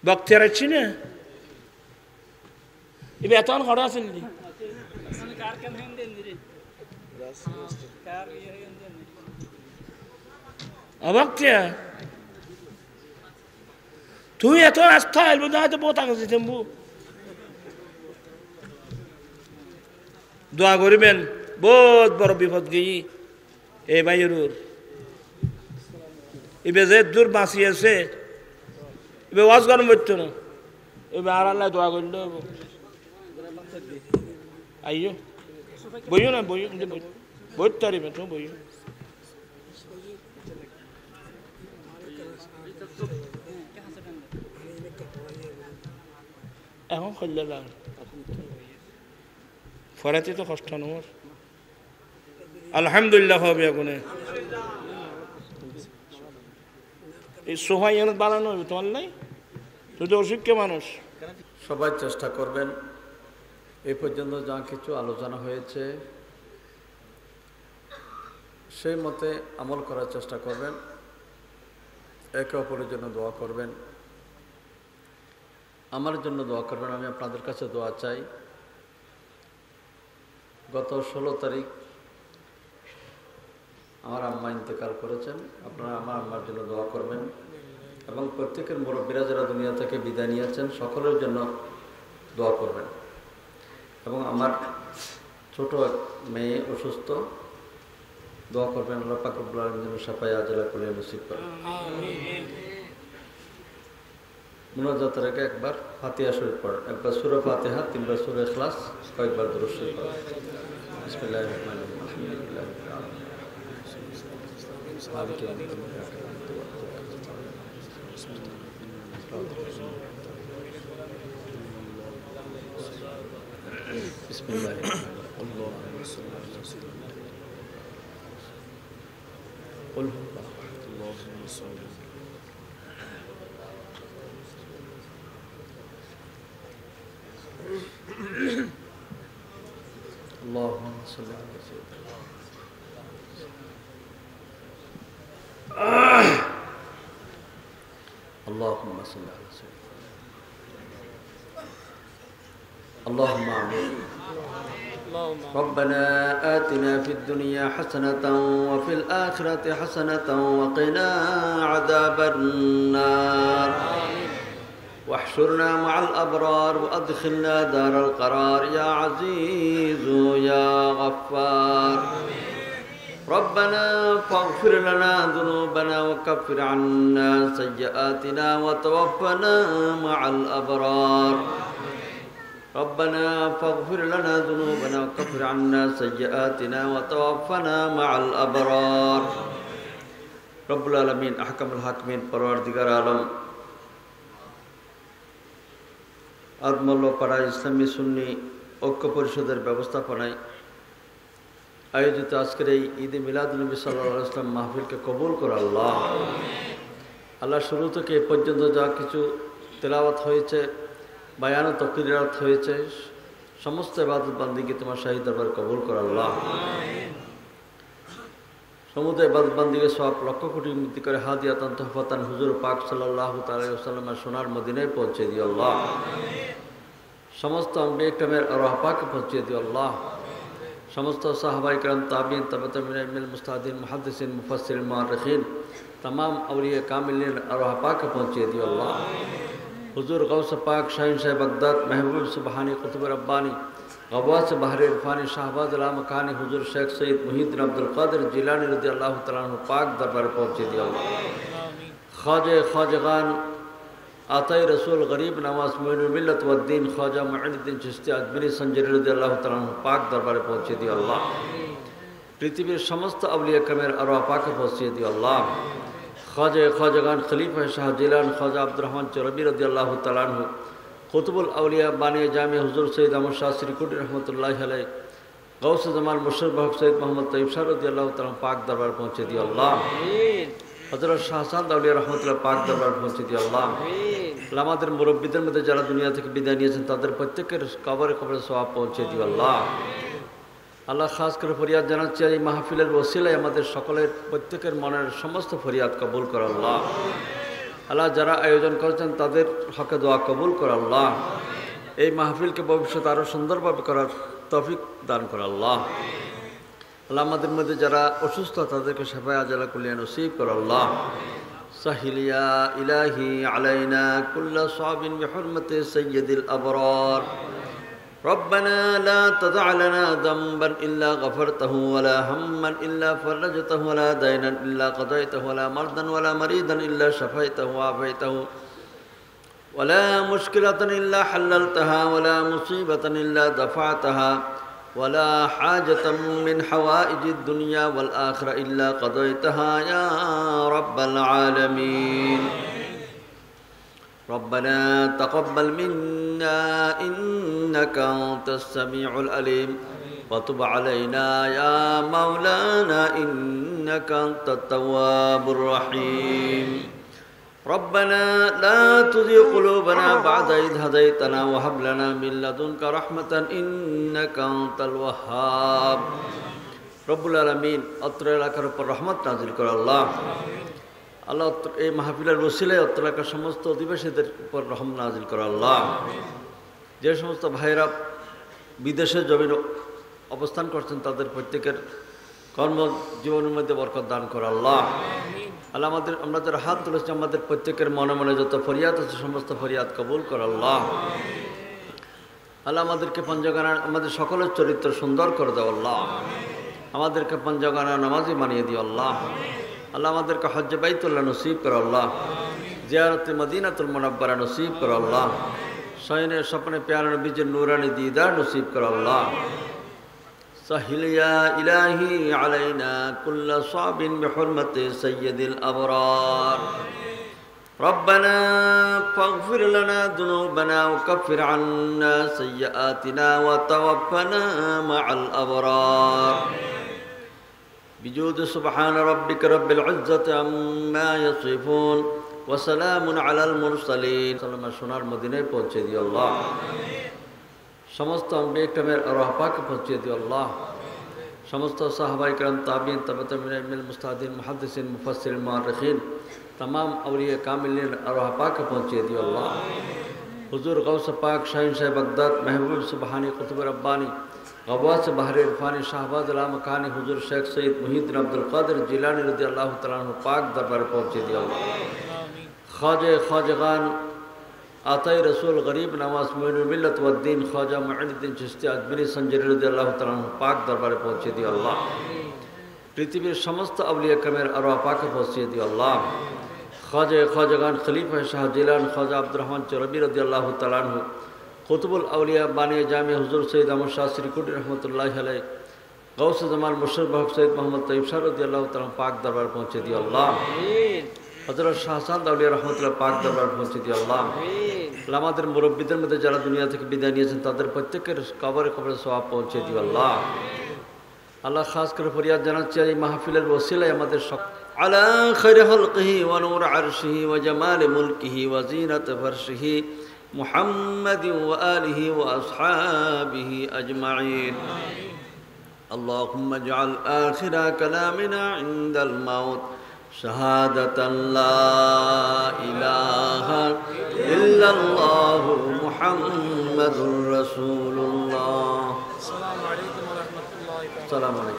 বক্তিয়ার আছি না এবার এত ঘরে আছেন অবক্তিয়া তুই এত আস্থা এলবো না তো বহুত আগে তেম্বু দোয়া করিবেন বহুত বড় বিপদ গিয়ে এই বাইরুর এবার যে দূর বাঁচিয়েছে এবার ওয়াজ গরম করতো না এবার আর আল্লাহ দোয়া করল আইও বইও না বইও বইতে পারিবে তুমি বইও এখন করলে লাগ ফরাতে তো কষ্ট নয় আলহামদুলিল্লাহ হবে এখনে এই সোফাই এনে বানানো হবে তোমার নাই তুই তো অসুখ্য মানুষ সবাই চেষ্টা করবেন এই পর্যন্ত যা কিছু আলোচনা হয়েছে সেই মতে আমল করার চেষ্টা করবেন একে অপরের জন্য দোয়া করবেন আমার জন্য দোয়া করবেন আমি আপনাদের কাছে দোয়া চাই গত 16 তারিখ আমার আম্মা ইন্তেকাল করেছেন আপনারা আমার আম্মার জন্য দোয়া করবেন এবং প্রত্যেকের মুরব্বীরা যারা দুনিয়া থেকে বিদায় নিয়েছেন সকলের জন্য দোয়া করবেন এবং আমার ছোট মেয়ে অসুস্থ দোয়া করবেন আল্লাহ পাক রব্বুল আলামিন যেন শাফায়ে আজলা করে নসিব করেন আমিন মুনাজাতের আগে একবার ফাতিহা শরীফ পড়েন একবার সূরা ফাতিহা তিনবার সূরা ইখলাস কয়েকবার দুরূদ শরীফ পড়েন বিসমিল্লাহির রহমানির রহিম আলহামদুলিল্লাহি রাব্বিল আলামিন মালিকি ইয়াউমিদ্দিন বিসমিল্লাহির রহমানির রহিম قل هو الله احد الله الصمد اللهم صل على سيدنا اللهم صل على سيدنا اللهم آمين ربنا آتنا في الدنيا حسنة وفي الآخرة حسنة وقنا عذاب النار واحشرنا مع الأبرار وأدخلنا دار القرار يا عزيز يا غفار ربنا فاغفر لنا ذنوبنا وكفر عنا سيئاتنا وتوفنا مع الأبرار ربنا فاغفر لنا ذنوبنا وكفر عنا سيئاتنا وتوفنا مع الأبرار رب العالمين أحكم الحاكمين পরওয়ারদিগার আলম আদমল্লা ইসলামী সুন্নি ঐক্য পরিষদের ব্যবস্থাপনায় আয়োজিত আজকের এই ঈদে মিলাদুন্নবী সাল্লাল্লাহু আলাইহি ওয়াসাল্লাম মাহফিলকে কবুল করে আল্লাহ আল্লাহ শুরু থেকে এ পর্যন্ত যা কিছু তেলাওয়াত হয়েছে বায়ান ও তাকরীরাত হয়েছে সমস্ত ইবাদত বান্দিকে তোমার শাহী দরবার কবুল কর আল্লাহ সমুদয় ইবাদত বান্দিকে সওয়াব লক্ষ কোটি মুক্তি করে হাদিয়াতান তোহফাতান হুজুর পাক সাল্লাল্লাহু তাআলা আলাইহি ওয়াসাল্লামের সোনার মদিনায় পৌঁছে দিও আল্লাহ সমস্ত আম্বিয়া কিরামের আরওয়াহ পাকে পৌঁছে দিও আল্লাহ সমস্ত সাহাবায়ে কিরাম তাবিঈন তাবিঈন মুস্তাহিদিন মুহাদ্দিসিন মুফাসসিরিন মুআররিখিন तमाम औलिया कामिलिन अरवाह पाक पहुँचे दियो अल्लाह हुजूर गौस पाक शाहीन शाह बगदाद महबूब सुबहानी कुतुब रब्बानी गवास बहर इरफानी शाहबाज अला मकानी हुजूर शेख सैयद मुहीद्दीन अब्दुल कादिर जिलानी रज़ियल्लाहु तआला अन्हु पाक दरबार पहुँचे दियो अल्लाह ख्वाजा ख्वाजगान आताई रसूल गरीब नवाज मोइनुल मिल्लत वद्दीन ख्वाजा मुईनुद्दीन चिश्ती अजमेरी संजरी रज़ियल्लाहु तआला अन्हु पाक दरबार पहुँचे दियो अल्लाह पृथ्वीर समस्त अवलिया कमेर अरवाह पाक पहुँचे दियो अल्लाह ख्वाजा ख्वाजगान खलीफा शाह जिलान ख्वाजा अब्दुर्रहमान चौरबी रज़ियल्लाहु तआला अन्हु कुतुबुल अवलिया बानी जामे हुजूर सैयद अहमद शाह सिरकुटी रहमतुल्लाहि अलैह गौस जमाल मुशर्रफ हक सैयद मोहम्मद तैयब शाह रज़ियल्लाहु तआला पाक दरबार पहुँचे दियो अल्लाह हजरत शाहजाद अवलिया रहमतुल्लाह पाक दरबार पहुँचे दियो अल्लाह আমাদের মুরব্বিদের মধ্যে যারা দুনিয়া থেকে বিদায় নিয়েছেন তাদের প্রত্যেকের কবরে কবরে সওয়াব পৌঁছে দিও আল্লাহ আল্লাহ খাস করে ফরিয়াদ জানাচ্ছি এই মাহফিলের ওসিলায় আমাদের সকলের প্রত্যেকের মনের সমস্ত ফরিয়াদ কবুল করো আল্লাহ আল্লাহ যারা আয়োজন করেছেন তাদের হকে দোয়া কবুল কর আল্লাহ। এই মাহফিলকে ভবিষ্যতে আরও সুন্দরভাবে করার তৌফিক দান কর আল্লাহ। আল্লাহ আমাদের মধ্যে যারা অসুস্থ তাদেরকে সেবায় আজালা কুলিয়া নসিব কর আল্লাহ। সাহিলিয়া ইলাহি আলাইনা কুল্লা সাবিন বিহুরমতি সাইয়্যিদিল আবরার। ربنا لا تدع لنا ذنبا إلا غفرته ولا هما إلا فرجته ولا دينا إلا قضيته ولا مرضا ولا مريضا إلا شفيته وعافيته ولا مشكلة إلا حللتها ولا مصيبة إلا دفعتها ولا حاجة من حوائج الدنيا والآخرة إلا قضيتها يا رب العالمين. ربنا تقبل منا إنك أنت السميع العليم وتب علينا يا مولانا إنك أنت التواب الرحيم. ربنا لا تزغ قلوبنا بعد إذ هديتنا وهب لنا من لدنك رحمة إنك أنت الوهاب. رب العالمين অত্র এলাকার উপর রহমত নাযিল কর আল্লাহ। আল্লাহ এই মাহফিলের ওসিলায় অত্র এলাকার সমস্ত অধিবাসীদের উপর রহমত নাযিল কর আল্লাহ। যে সমস্ত ভাইরা বিদেশে জমিন অবস্থান করছেন তাদের প্রত্যেকের কর্মজীবনের মধ্যে বরকত দান কর আল্লাহ। আল্লাহ আমরা যারা হাত তুলেছি আমাদের প্রত্যেকের মনে মনে যত ফরিয়াদ আছে সমস্ত ফরিয়াদ কবুল কর আল্লাহ। আল্লাহ আমাদেরকে পঞ্চগানা আমাদের সকলের চরিত্র সুন্দর করে দাও আল্লাহ। আমাদেরকে পঞ্চগানা নামাজি বানিয়ে দিও আল্লাহ। আল্লাহ আমাদেরকে হজ্জে বাইতুল্লাহ নসিব কর আল্লাহ। জিয়ারতে মদিনাতুল মুনাব্বারা নসিব কর আল্লাহ। শয়নে স্বপ্নে প্যারা নবীজির নূরানি দিদার নসিব কর আল্লাহ। سهل يا إلهي علينا كل صعب بحرمة سيد الأبرار. ربنا فاغفر لنا ذنوبنا وكفر عنا سيئاتنا وتوفنا مع الأبرار. بجود سبحان ربك رب العزة عما يصفون وسلام على المرسلين. সালাম সোনার মদিনায় পৌঁছে দিও আল্লাহ। সমস্ত আম্বিয়া কিরামের আরওয়াহ পাকে পৌঁছে দিও আল্লাহ। সমস্ত সাহাবায়ে কিরাম তাবিঈন তাবেঈন ইলমুল মুস্তাহিদিন মুহাদ্দিসিন মুফাসসিরিন মুআররিখিন तमाम औलिया कामिलिन अरवाह पाक पहुँचे दियो अल्लाह। हुजूर गौस पाक शाहीन शाह बगदाद महबूब सुबहानी कुतुब रब्बानी गवास बहर इरफानी शाहबाज अलामकानी हुजूर शेख सईद मुहीद्दीन अब्दुल कादिर जिलानी रज़ी अल्लाह तआला अन्हु पाक दरबार पहुँचे दियो अल्लाह। ख्वाजा ख्वाजगान आताई रसूल गरीब नवाज मोइनुल मिल्लत वद्दीन ख्वाजा मुईनुद्दीन चिश्ती अजमेरी संजरी रज़ी अल्लाह तआला अन्हु पाक दरबार पहुँचे दियो अल्लाह। पृथ्वीर समस्त अवलिया किरामेर अरवाह पाक पहुँचे दियो अल्लाह। ख्वाजा ख्वाजगान खलीफा शाह जिलान ख्वाजा अब्दुर रहमान चरबी रज़ियल्लाहु तआला अन्हु कुतुबुल औलिया बानी जामे हुजूर सैयद अहमद शाह श्रीकुटी रहमतुल्लाहि अलैह गौस जमान मुशर्रफ हक सैयद मोहम्मद तैयब शाह रज़ियल्लाहु तआला पाक दरबार पहुँचे दियो अल्लाह। हजरत शाहजाद औलिया रहमतुल्लाह पाक दरबार पहुँचे दियो अल्लाह। আমাদের মুরব্বিদের মধ্যে যারা দুনিয়া থেকে বিদায় নিয়েছেন তাদের প্রত্যেকের কবরে কবরে সওয়াব পৌঁছে দিও আল্লাহ। আল্লাহ খাস করে ফরিয়াদ জানাচ্ছি এই মাহফিলের ওসিলায় আমাদের على خير خلقه ونور عرشه وجمال ملكه وزينة فرشه محمد وآله وأصحابه أجمعين. اللهم اجعل آخر كلامنا عند الموت شهادة لا إله إلا الله محمد رسول الله. السلام عليكم ورحمة الله وبركاته. السلام عليكم.